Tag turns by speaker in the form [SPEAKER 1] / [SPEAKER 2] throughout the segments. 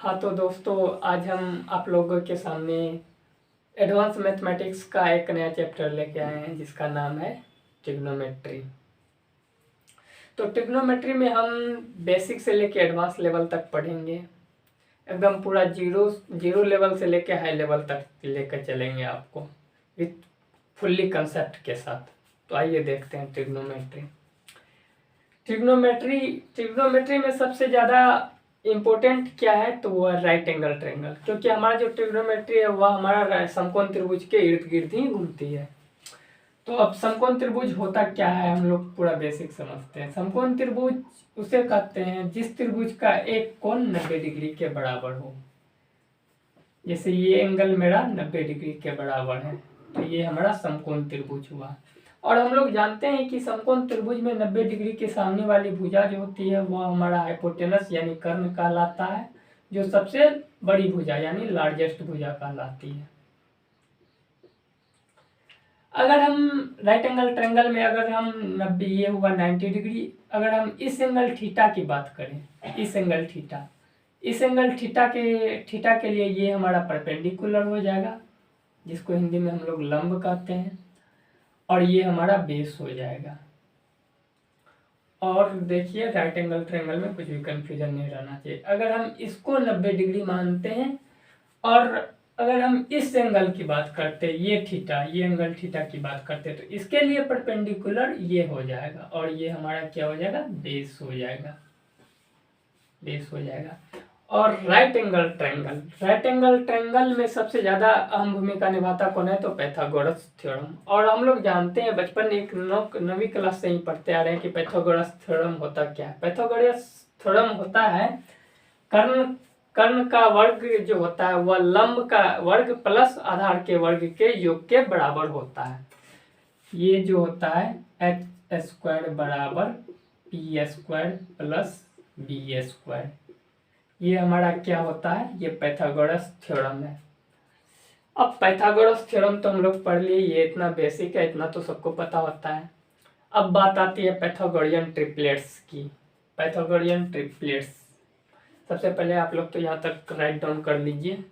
[SPEAKER 1] हाँ तो दोस्तों, आज हम आप लोगों के सामने एडवांस मैथमेटिक्स का एक नया चैप्टर लेके आए हैं जिसका नाम है ट्रिग्नोमेट्री। तो ट्रिग्नोमेट्री में हम बेसिक से लेके एडवांस लेवल तक पढ़ेंगे, एकदम पूरा जीरो जीरो लेवल से लेके हाई लेवल तक लेकर चलेंगे आपको विथ फुल्ली कंसेप्ट के साथ। तो आइए देखते हैं ट्रिग्नोमेट्री। ट्रिग्नोमेट्री में सबसे ज़्यादा इम्पोर्टेंट क्या है तो वो है राइट एंगल ट्रायंगल, क्योंकि हमारा जो ट्रिग्नोमेट्री है वह हमारा समकोण त्रिभुज के इर्द गिर्द ही घूमती है। तो अब समकोण त्रिभुज होता क्या है हम लोग पूरा बेसिक समझते हैं। समकोण त्रिभुज उसे कहते हैं जिस त्रिभुज का एक कोण 90 डिग्री के बराबर हो। जैसे ये एंगल मेरा 90 डिग्री के बराबर है तो ये हमारा समकोण त्रिभुज हुआ। और हम लोग जानते हैं कि समकोण त्रिभुज में 90 डिग्री के सामने वाली भुजा जो होती है वह हमारा हाइपोटेनस यानी कर्ण कहलाता है, जो सबसे बड़ी भुजा यानी लार्जेस्ट भुजा कहलाती है। अगर हम राइट एंगल ट्रायंगल में अगर हम 90, ये हुआ 90 डिग्री, अगर हम इस एंगल थीटा की बात करें, इस एंगल थीटा के लिए ये हमारा परपेंडिकुलर हो जाएगा, जिसको हिंदी में हम लोग लंब कहते हैं, और ये हमारा बेस हो जाएगा। और देखिए राइट एंगल ट्रायंगल में कुछ भी कंफ्यूजन नहीं रहना चाहिए। अगर हम इसको 90 डिग्री मानते हैं और अगर हम इस एंगल की बात करते हैं, ये एंगल थीटा की बात करते हैं, तो इसके लिए परपेंडिकुलर ये हो जाएगा और ये हमारा क्या हो जाएगा, बेस हो जाएगा। और राइट एंगल ट्रायंगल में सबसे ज़्यादा अहम भूमिका निभाता कौन है तो पाइथागोरस थ्योरम। और हम लोग जानते हैं बचपन एक 9वीं क्लास से ही पढ़ते आ रहे हैं कि पाइथागोरस थ्योरम होता क्या है। पाइथागोरस थ्योरम होता है कर्ण का वर्ग जो होता है वह लंब का वर्ग प्लस आधार के वर्ग के योग के बराबर होता है। ये जो होता है h स्क्वायर बराबर p square plus b square, ये हमारा क्या होता है, ये पाइथागोरस थ्योरम है। अब पाइथागोरस थ्योरम तो हम लोग पढ़ लिए, ये इतना बेसिक है, इतना तो सबको पता होता है। अब बात आती है पाइथागोरियन ट्रिपलेट्स की। पाइथागोरियन ट्रिपलेट्स सबसे पहले आप लोग तो यहाँ तक राइट डाउन कर लीजिए।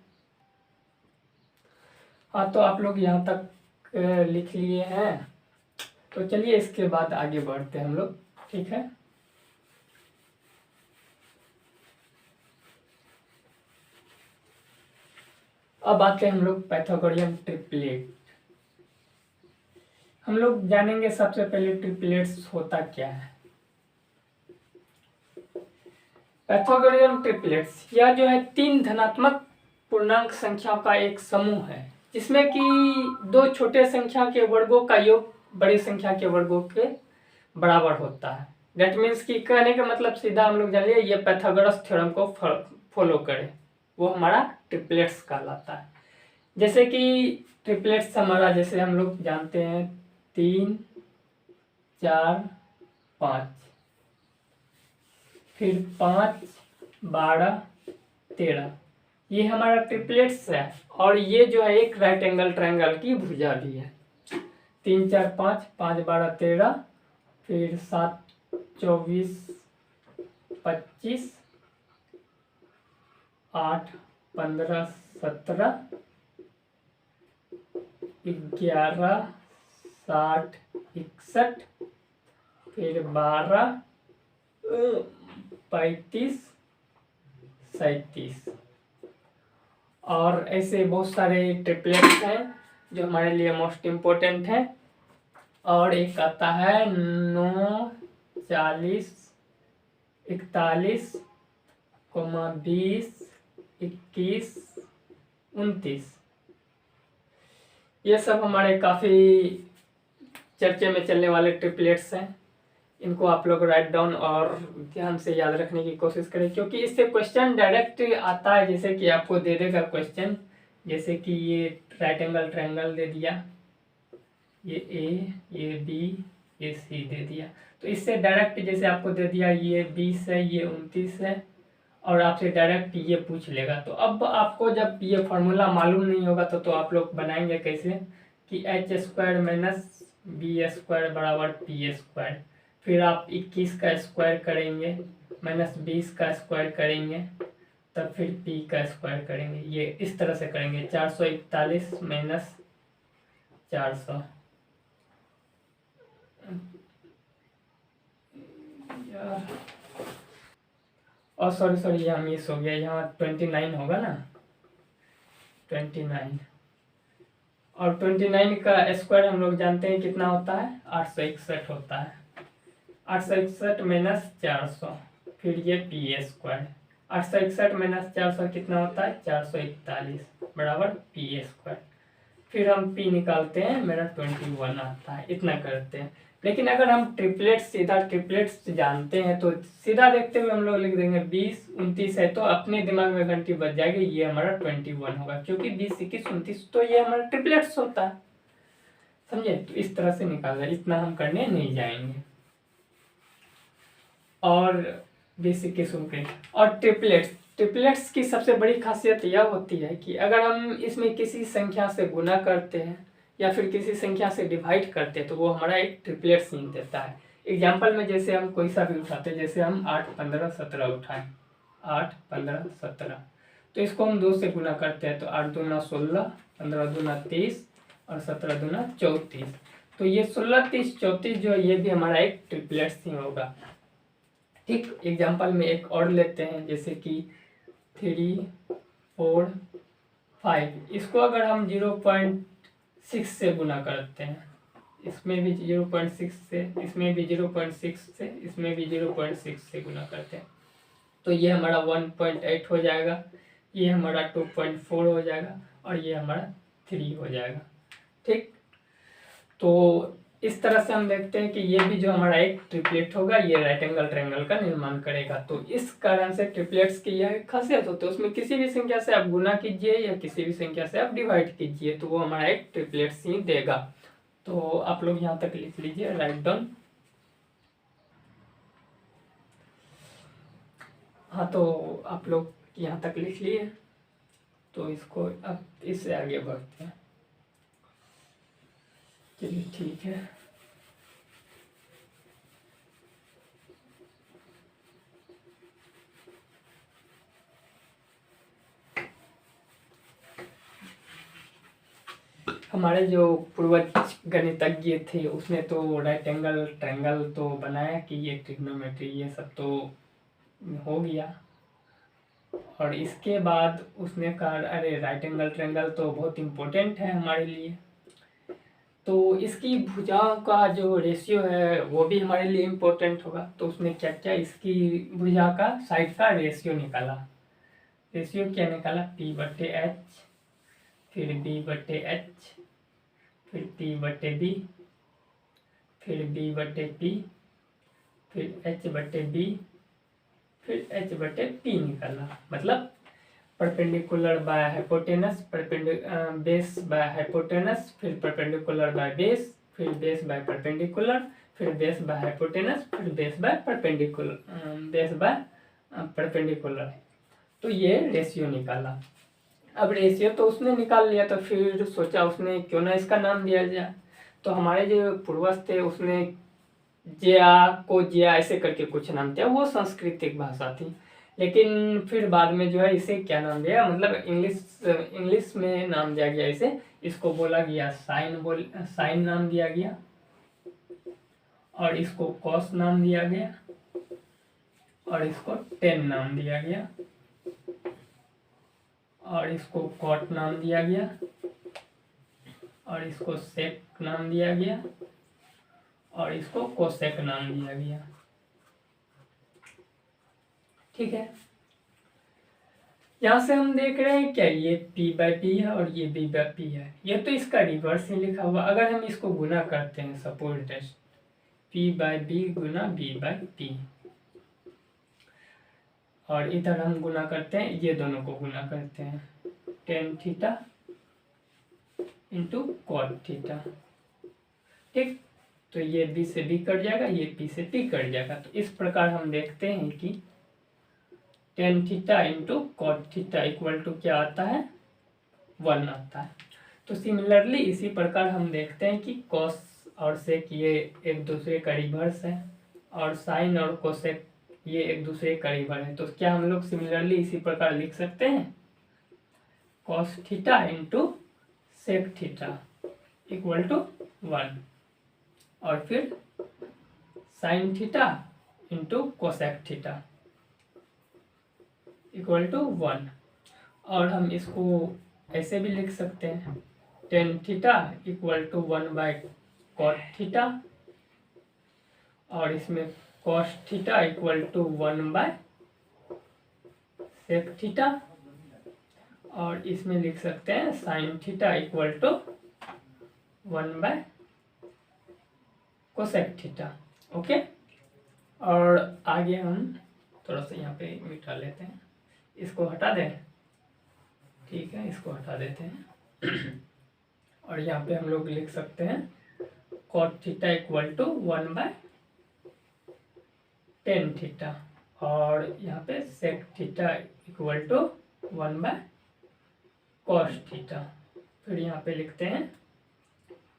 [SPEAKER 1] हाँ तो आप लोग यहाँ तक लिख लिए हैं, तो चलिए इसके बाद आगे बढ़ते हैं हम लोग, ठीक है। अब आते हैं हम लोग पाइथागोरियन ट्रिपलेट। हम लोग जानेंगे सबसे पहले ट्रिपलेट्स होता क्या है। पाइथागोरियन ट्रिपलेट्स यह जो है 3 धनात्मक पूर्णांक संख्याओं का एक समूह है, जिसमें कि 2 छोटे संख्या के वर्गों का योग बड़ी संख्या के वर्गों के बराबर होता है। दैट मीन्स कि कहने का मतलब सीधा हम लोग जान लिए ये पाइथागोरस थ्योरम को फॉलो करे, वो हमारा ट्रिपलेट्स कहलाता है। जैसे कि ट्रिपलेट्स हमारा जैसे हम लोग जानते हैं 3, 4, 5, फिर 5, 12, 13, ये हमारा ट्रिपलेट्स है। और ये जो है एक राइट एंगल ट्रायंगल की भुजा भी है। 3, 4, 5, 5, 12, 13, फिर 7, 24, 25, 8, 15, 17, 11, 60, 61, फिर 12, 35, 37, और ऐसे बहुत सारे ट्रिपलेट्स हैं जो हमारे लिए मोस्ट इम्पोर्टेंट है। और एक आता है 9, 40, 41, 20, 21, 29, ये सब हमारे काफ़ी चर्चे में चलने वाले ट्रिपलेट्स हैं। इनको आप लोग राइट डाउन और ध्यान से याद रखने की कोशिश करें, क्योंकि इससे क्वेश्चन डायरेक्ट आता है। जैसे कि आपको दे देगा क्वेश्चन, जैसे कि ये राइट एंगल ट्रायंगल दे दिया, ये ए, ये बी, ये सी दे दिया, तो इससे डायरेक्ट जैसे आपको दे दिया ये 20 है, ये 29 है, और आपसे डायरेक्ट ये पूछ लेगा। तो अब आपको जब ये फार्मूला मालूम नहीं होगा तो आप लोग बनाएंगे कैसे कि h square minus b square बराबर पी स्क्वायर, फिर आप 21 का स्क्वायर करेंगे माइनस 20 का स्क्वायर करेंगे तब फिर पी का स्क्वायर करेंगे, ये इस तरह से करेंगे 441 माइनस 400 और सॉरी यहाँ मिस हो गया, यहाँ 29 होगा ना, 29 और 29 का स्क्वायर हम लोग जानते हैं कितना होता है, 861 होता है। 861 माइनस 400 फिर ये पी स्क्वायर, 861 माइनस 400 कितना होता है, 441 बराबर पी स्क्वायर। फिर हम पी निकालते हैं, मेरा 21 आता है, इतना करते हैं। लेकिन अगर हम सीधा ट्रिपलेट्स जानते हैं तो सीधा देखते हुए हम लोग लिख देंगे 20 29 है तो अपने दिमाग में घंटी बज जाएगी, ये हमारा 21 होगा, क्योंकि 20 21 29 तो ये हमारा ट्रिपलेट्स होता है, समझे। तो इस तरह से निकालना, इतना हम करने नहीं जाएंगे। और 20 21 29 और ट्रिपलेट्स की सबसे बड़ी खासियत यह होती है कि अगर हम इसमें किसी संख्या से गुना करते हैं या फिर किसी संख्या से डिवाइड करते हैं तो वो हमारा एक ट्रिपलेट सीन देता है। एग्जाम्पल में जैसे हम कोई सा भी उठाते हैं, जैसे हम 8 15 17 उठाएं, 8 15 17, तो इसको हम 2 से गुना करते हैं तो 8 दूना 16, 15 दूना 30 और 17 दूना 34। तो ये 16 30 34 जो है ये भी हमारा एक ट्रिपलेट सीन होगा। ठीक, एग्जाम्पल में एक और लेते हैं, जैसे कि 3 4 5, इसको अगर हम 0.6 से गुना करते हैं, इसमें भी 0.6 से, इसमें भी 0.6 से, इसमें भी 0.6 से गुना करते हैं तो ये हमारा 1.8 हो जाएगा, ये हमारा 2.4 हो जाएगा और ये हमारा 3 हो जाएगा। ठीक, तो इस तरह से हम देखते हैं कि ये भी जो हमारा एक ट्रिपलेट होगा ये राइट एंगल ट्रायंगल का निर्माण करेगा। तो इस कारण से ट्रिपलेट्स की यह खासियत होती है, उसमें किसी भी संख्या से आप गुना कीजिए या किसी भी संख्या से आप डिवाइड कीजिए तो वो हमारा एक ट्रिपलेट्स ही देगा। तो आप लोग यहाँ तक लिख लीजिए, राइट डाउन। हाँ, तो आप लोग यहाँ तक लिख लिए, तो इसको अब इससे आगे बढ़ते हैं। चलिए ठीक है। हमारे जो पूर्वज गणितज्ञ थे उसने तो राइट एंगल ट्रायंगल तो बनाया कि ये ट्रिग्नोमेट्री ये सब तो हो गया, और इसके बाद उसने कहा अरे राइट एंगल ट्रायंगल तो बहुत इम्पोर्टेंट है हमारे लिए, तो इसकी भुजाओं का जो रेशियो है वो भी हमारे लिए इम्पोर्टेंट होगा। तो उसने क्या किया, इसकी भुजा का साइड का रेशियो निकाला। रेशियो क्या निकाला, P/H, फिर B/H, फिर P/B, फिर B/P, फिर H/B, फिर H/P निकाला। मतलब perpendicular by hypotenuse, base by hypotenuse, फिर परपेंडिकुलर बाय बेस, फिर बेस बाय परपेंडिकुलर, फिर बेस बाय हाइपोटेनस, फिर बेस बाय परपेंडिकुलर। तो ये रेशियो निकाला। अब रेशियो तो उसने निकाल लिया, तो फिर सोचा उसने क्यों ना इसका नाम दिया जाए। तो हमारे जो पूर्वज थे उसने जिया ऐसे करके कुछ नाम दिया, वो सांस्कृतिक भाषा थी। लेकिन फिर बाद में जो है इसे क्या नाम दिया, मतलब इंग्लिश में नाम दिया गया इसे, इसको बोला गया साइन नाम दिया गया, और इसको कॉस नाम दिया गया, और इसको टेन नाम दिया गया, और इसको कॉट नाम दिया गया, और इसको सेक नाम दिया गया, और इसको कोसेक नाम दिया गया। ठीक है, यहाँ से हम देख रहे हैं क्या, ये P/P है और ये B/P है, ये तो इसका रिवर्स ही लिखा हुआ। अगर हम इसको गुना करते हैं, सपोज टेस्ट P/B गुना B/P, और इधर हम गुना करते हैं, ये दोनों को गुना करते हैं, tan theta into cot theta. ठीक, तो ये B से B कट जाएगा, ये P से P कट जाएगा। तो इस प्रकार हम देखते हैं कि tan theta into cot theta equal to क्या आता है, 1 आता है। तो सिमिलरली इसी प्रकार हम देखते हैं कि कॉस और सेक ये एक दूसरे का रिवर्स है, और साइन और कोसेक ये एक दूसरे के करीब है, तो क्या हम लोग सिमिलरली इसी प्रकार लिख सकते हैं, cos theta into sec theta equal to 1, और फिर sine theta into cosec theta equal to 1। और हम इसको ऐसे भी लिख सकते हैं, tan theta equal to 1/cot theta, और इसमें cos theta equal to 1/sec theta, और इसमें लिख सकते हैं sine theta equal to 1/cosec theta. Okay, और आगे हम थोड़ा सा यहाँ पे मिटा लेते हैं, इसको हटा दें, ठीक है, इसको हटा देते हैं। और यहाँ पे हम लोग लिख सकते हैं cot theta equal to 1/tan theta, और यहाँ पे sec theta equal to 1/cos theta. फिर यहाँ पे लिखते हैं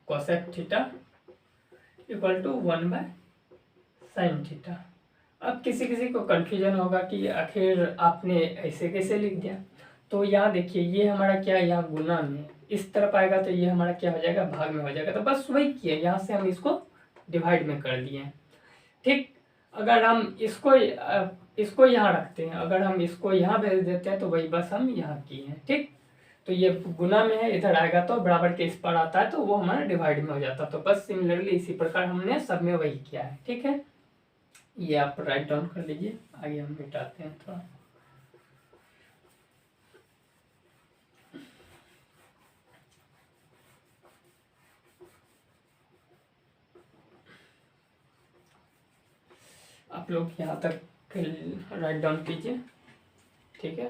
[SPEAKER 1] cosec theta equal to 1/sin theta. अब किसी किसी को कन्फ्यूजन होगा कि आखिर आपने ऐसे कैसे लिख दिया, तो यहाँ देखिए ये हमारा क्या है, यहाँ गुना में इस तरफ आएगा तो ये हमारा क्या हो जाएगा, भाग में हो जाएगा, तो बस वही किए, यहाँ से हम इसको डिवाइड में कर दिए। ठीक, अगर हम इसको यहाँ रखते हैं, अगर हम इसको यहाँ भेज देते हैं तो वही बस हम यहाँ किए हैं। ठीक, तो ये गुना में है, इधर आएगा तो बराबर के इस पर आता है, तो वो हमारा डिवाइड में हो जाता, तो बस सिमिलरली इसी प्रकार हमने सब में वही किया है। ठीक है, ये आप राइट डाउन कर लीजिए, आगे हम मिटाते हैं थोड़ा। आप लोग यहाँ तक राइट डाउन कीजिए, ठीक है।